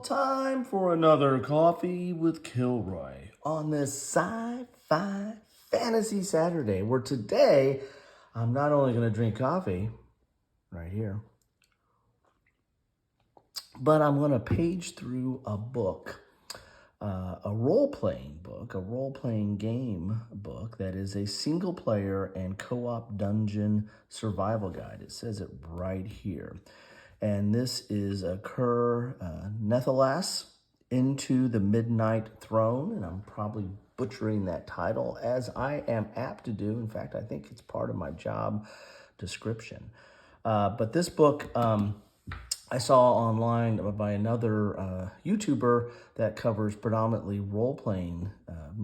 time for another Coffee with Kilroy on this sci-fi fantasy Saturday, where today I'm not only going to drink coffee right here, but I'm going to page through a book, a role-playing book, a role-playing game book that is a single-player and co-op dungeon survival guide. It says it right here. And this is a Ker Nethalas, Into the Midnight Throne, and I'm probably butchering that title, as I am apt to do. In fact, I think it's part of my job description. But this book I saw online by another YouTuber that covers predominantly role-playing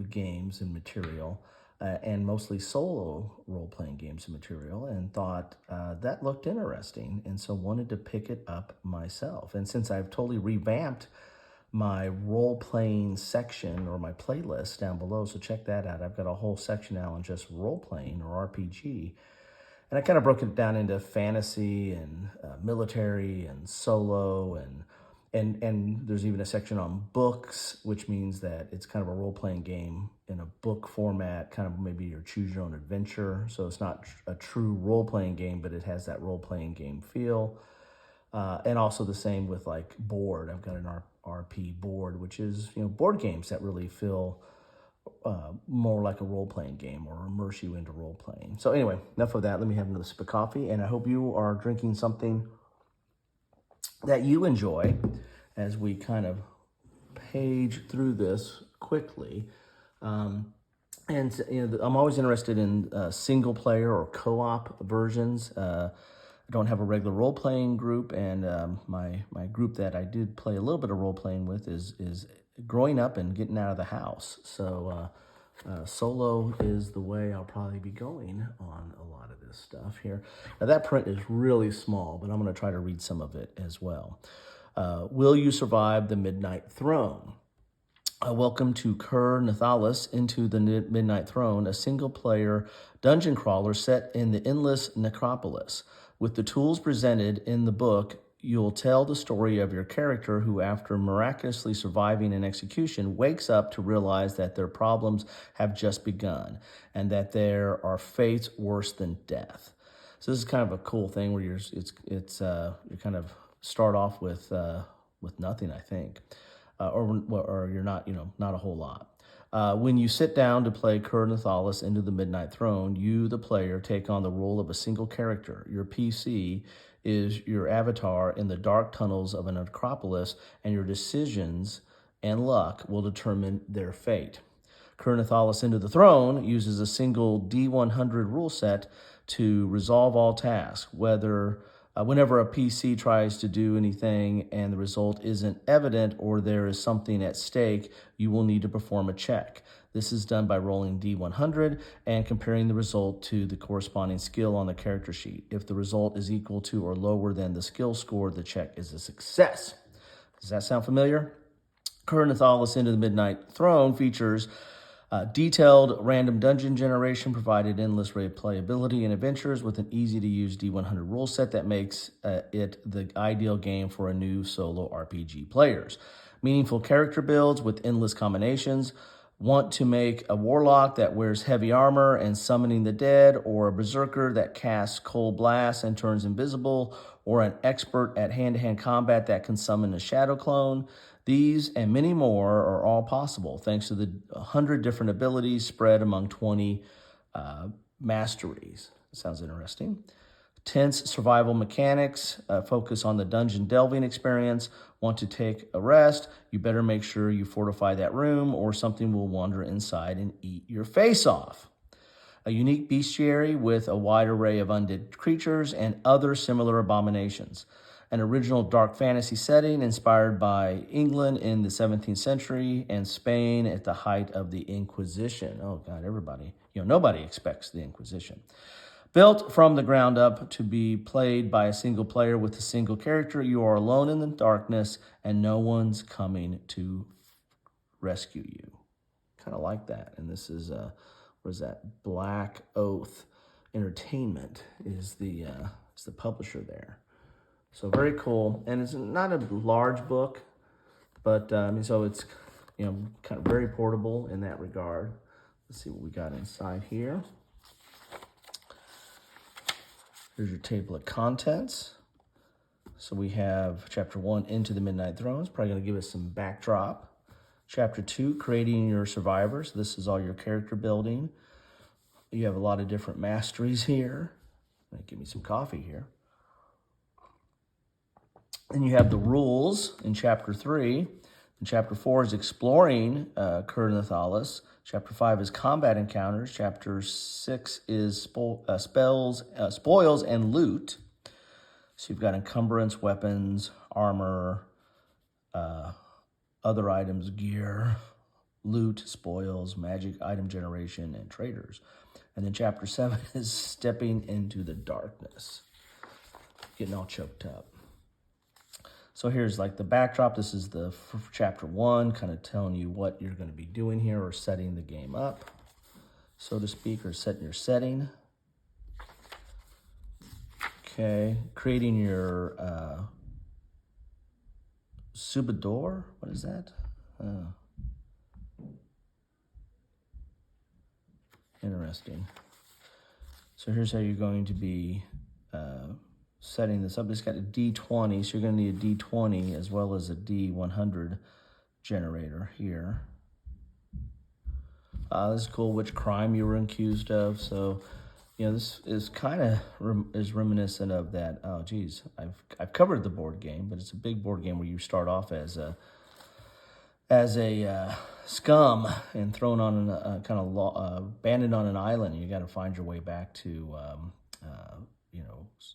games and material, and mostly solo role-playing games and material, and thought that looked interesting, and so wanted to pick it up myself. And since I've totally revamped my role-playing section or my playlist down below, so check that out. I've got a whole section now on just role-playing or RPG. And I kind of broke it down into fantasy and military and solo, and there's even a section on books, which means that it's kind of a role-playing game in a book format, kind of maybe your choose your own adventure. So it's not a true role-playing game, but it has that role-playing game feel. And also the same with like board. I've got an RP board, which is, board games that really feel more like a role-playing game or immerse you into role-playing. So anyway, enough of that. Let me have another sip of coffee, and I hope you are drinking something that you enjoy as we kind of page through this quickly. And I'm always interested in single-player or co-op versions. I don't have a regular role-playing group, and my group that I did play a little bit of role-playing with is growing up and getting out of the house. So solo is the way I'll probably be going on a lot of this stuff here. Now that print is really small, but I'm going to try to read some of it as well. Will you survive the Midnight Throne? Welcome to Ker Nethalas, Into the Midnight Throne, a single-player dungeon crawler set in the endless necropolis. With the tools presented in the book, you'll tell the story of your character who, after miraculously surviving an execution, wakes up to realize that their problems have just begun and that there are fates worse than death. So this is kind of a cool thing where you kind of start off with nothing, I think, or you're not, not a whole lot. When you sit down to play Ker Nethalas Into the Midnight Throne, you, the player, take on the role of a single character. Your PC is your avatar in the dark tunnels of an necropolis, and your decisions and luck will determine their fate. Ker Nethalas Into the Throne uses a single D100 rule set to resolve all tasks, whenever a PC tries to do anything and the result isn't evident or there is something at stake, you will need to perform a check. This is done by rolling D100 and comparing the result to the corresponding skill on the character sheet. If the result is equal to or lower than the skill score, the check is a success. Does that sound familiar? Ker Nethalas Into the Midnight Throne features detailed random dungeon generation, provided endless replayability and adventures with an easy-to-use D100 rule set that makes it the ideal game for a new solo RPG players. Meaningful character builds with endless combinations. Want to make a warlock that wears heavy armor and summoning the dead, or a berserker that casts cold blasts and turns invisible, or an expert at hand-to-hand combat that can summon a shadow clone? These and many more are all possible thanks to the 100 different abilities spread among 20 masteries. Sounds interesting. Tense survival mechanics focus on the dungeon delving experience. Want to take a rest? You better make sure you fortify that room or something will wander inside and eat your face off. A unique bestiary with a wide array of undead creatures and other similar abominations. An original dark fantasy setting inspired by England in the 17th century and Spain at the height of the Inquisition. Oh God, nobody expects the Inquisition. Built from the ground up to be played by a single player with a single character, you are alone in the darkness and no one's coming to rescue you. Kind of like that. And this is, Blackoath Entertainment is the publisher there. So very cool. And it's not a large book. But so it's, kind of very portable in that regard. Let's see what we got inside here. Here's your table of contents. So we have Chapter 1, Into the Midnight Thrones, probably going to give us some backdrop. Chapter 2, Creating Your Survivors. This is all your character building. You have a lot of different masteries here. Give me some coffee here. Then you have the rules in Chapter 3. And Chapter 4 is Exploring Ker Nethalas. Chapter 5 is Combat Encounters. Chapter 6 is Spoils and Loot. So you've got encumbrance, weapons, armor, other items, gear, loot, spoils, magic item generation, and traders. And then Chapter 7 is Stepping into the Darkness. Getting all choked up. So here's like the backdrop. This is the Chapter 1, kind of telling you what you're going to be doing here, or setting the game up, so to speak, or setting your setting. Okay, creating your Subador. What is that? Interesting. So here's how you're going to be setting this up. It's got a D20, so you're going to need a D20 as well as a D100 generator here. This is cool, which crime you were accused of. So, this is kind of is reminiscent of that. Oh, geez, I've covered the board game, but it's a big board game where you start off as a scum and thrown on a kind of abandoned on an island. And you got to find your way back to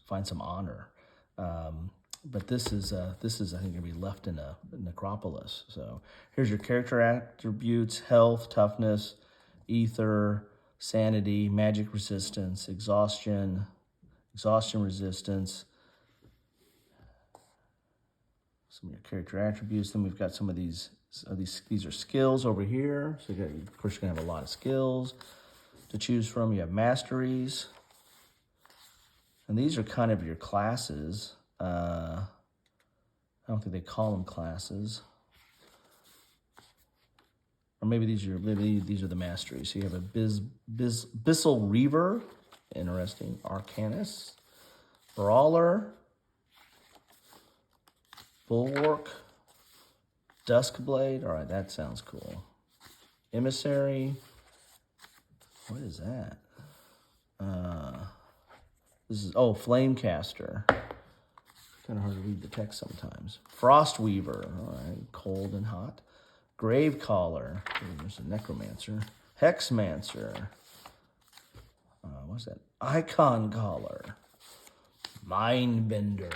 find some honor. But this is I think gonna be left in a necropolis. So here's your character attributes: health, toughness, ether, sanity, magic resistance, exhaustion resistance. Some of your character attributes. Then we've got some of these. These are skills over here. So of course you're gonna have a lot of skills to choose from. You have masteries. And these are kind of your classes. I don't think they call them classes. Or maybe these are the masteries. So you have a Bissell Reaver, interesting. Arcanist, Brawler, Bulwark, Duskblade. All right, that sounds cool. Emissary. What is that? This is, Flamecaster. Kind of hard to read the text sometimes. Frostweaver, all right, cold and hot. Gravecaller, there's a necromancer. Hexmancer, what's that? Icon Caller. Mindbender.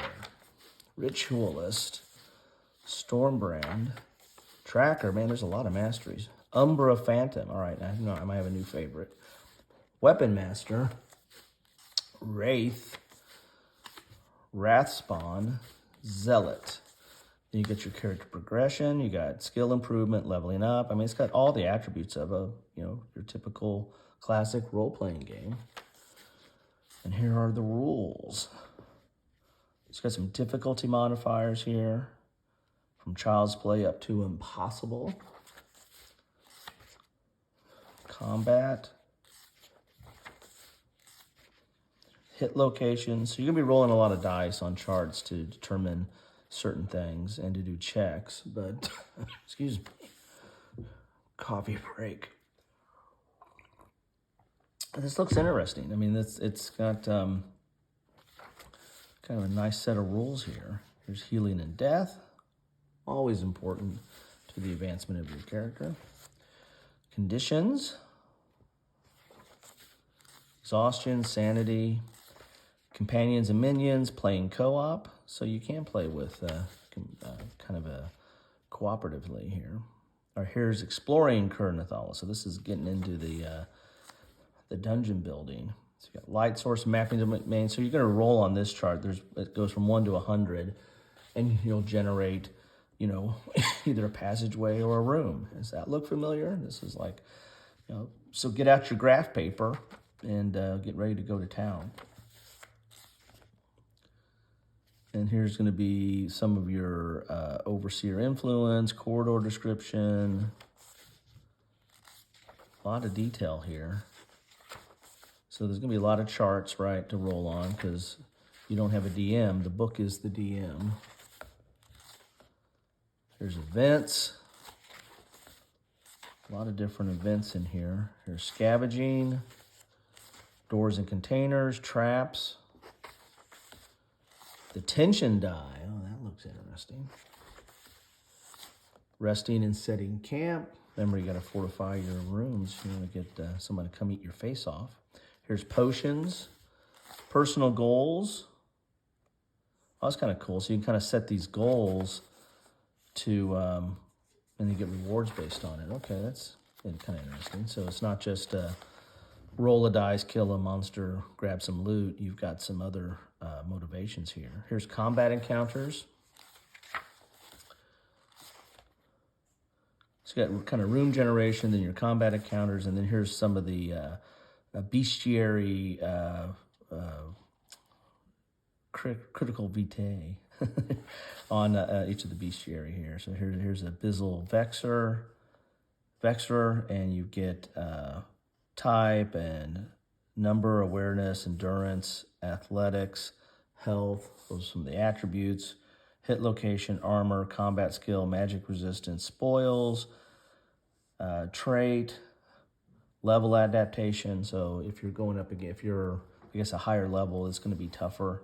Ritualist. Stormbrand. Tracker, man, there's a lot of masteries. Umbra Phantom, all right, I might have a new favorite. Weapon Master. Wraith, Wrathspawn, Zealot. Then you get your character progression, you got skill improvement, leveling up. It's got all the attributes of your typical classic role-playing game. And here are the rules. It's got some difficulty modifiers here, from child's play up to impossible. Combat. Hit locations. So you're going to be rolling a lot of dice on charts to determine certain things and to do checks. But, excuse me, coffee break. This looks interesting. It's got kind of a nice set of rules here. There's healing and death. Always important to the advancement of your character. Conditions. Exhaustion, sanity. Companions and minions, playing co-op, so you can play with kind of a cooperatively here. Or here's Exploring Ker Nethalas, so this is getting into the dungeon building. So you got light source, mapping domain. So you're going to roll on this chart. It goes from 1 to 100, and you'll generate, either a passageway or a room. Does that look familiar? This is like, so get out your graph paper and get ready to go to town. And here's going to be some of your overseer influence, corridor description. A lot of detail here. So there's going to be a lot of charts, right, to roll on because you don't have a DM. The book is the DM. There's events. A lot of different events in here. There's scavenging, doors and containers, traps. The tension die. Oh, that looks interesting. Resting and setting camp. Remember, you got to fortify your rooms. You want to get someone to come eat your face off. Here's potions. Personal goals. Oh, that's kind of cool. So you can kind of set these goals to, and you get rewards based on it. Okay, that's kind of interesting. So it's not just roll a dice, kill a monster, grab some loot. You've got some other motivations here. Here's combat encounters. So you got kind of room generation, then your combat encounters, and then here's some of the bestiary critical vitae on each of the bestiary here. So here's a Bizzle Vexer, and you get type and number, awareness, endurance, athletics, health. Those are some of the attributes. Hit location, armor, combat skill, magic resistance, spoils, trait, level adaptation. So if you're going up again, if you're, I guess, a higher level, it's going to be tougher.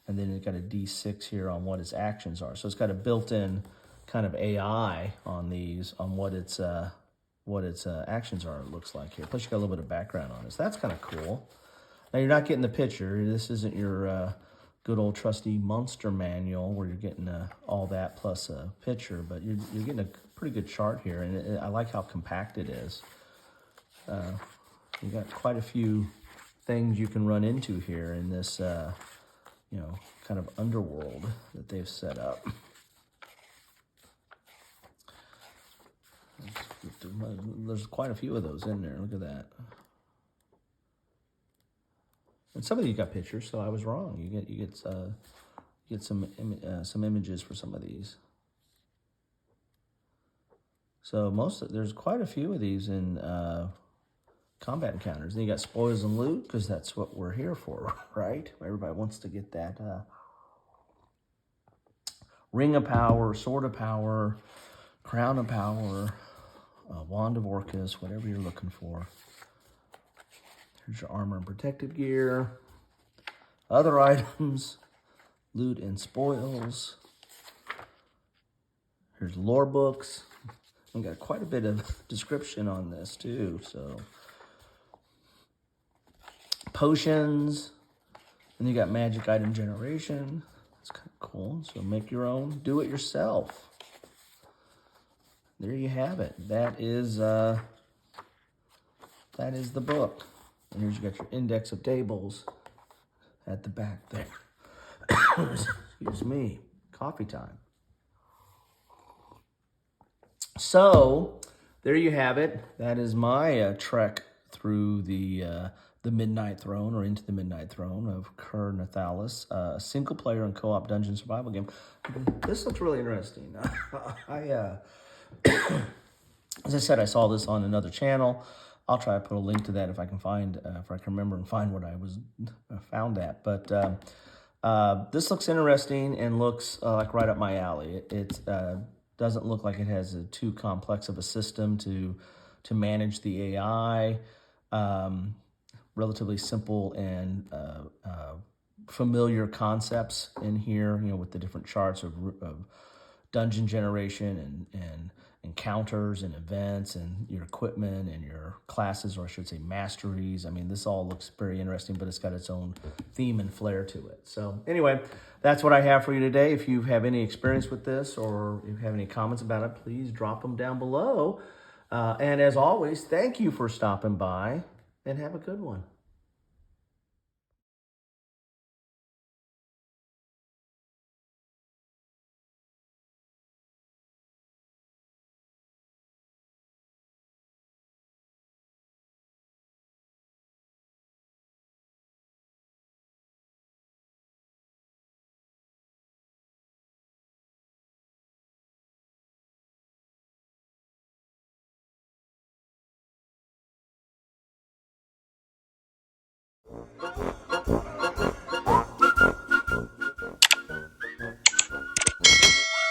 And then it's got a D6 here on what its actions are. So it's got a built-in kind of AI on these, on what its actions are, it looks like here. Plus you got a little bit of background on it. So that's kind of cool. Now you're not getting the picture. This isn't your good old trusty monster manual where you're getting all that plus a picture, but you're getting a pretty good chart here. And I like how compact it is. You got quite a few things you can run into here in this kind of underworld that they've set up. There's quite a few of those in there. Look at that. And some of these got pictures, so I was wrong. You get some images for some of these. So there's quite a few of these in combat encounters. Then you got spoils and loot because that's what we're here for, right? Everybody wants to get that ring of power, sword of power, crown of power, wand of Orcus, whatever you're looking for. Here's your armor and protective gear. Other items, loot and spoils. Here's lore books. We got quite a bit of description on this too. So potions, and you got magic item generation. It's kind of cool. So make your own, do it yourself. There you have it. That is the book. And here's you got your index of tables at the back there. Excuse me. Coffee time. So there you have it. That is my trek through the Midnight Throne, or into the Midnight Throne of Ker Nethalas, a single player and co-op dungeon survival game. This looks really interesting. As I said, I saw this on another channel. I'll try to put a link to that if I can remember and find what I found that. But this looks interesting and looks like right up my alley. It doesn't look like it has too complex of a system to manage the AI. Relatively simple and familiar concepts in here, with the different charts of dungeon generation and encounters and events and your equipment and your classes, or I should say masteries. I mean, this all looks very interesting, but it's got its own theme and flair to it. So anyway, that's what I have for you today. If you have any experience with this or if you have any comments about it, please drop them down below. And as always, thank you for stopping by and have a good one.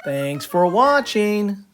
Thanks for watching.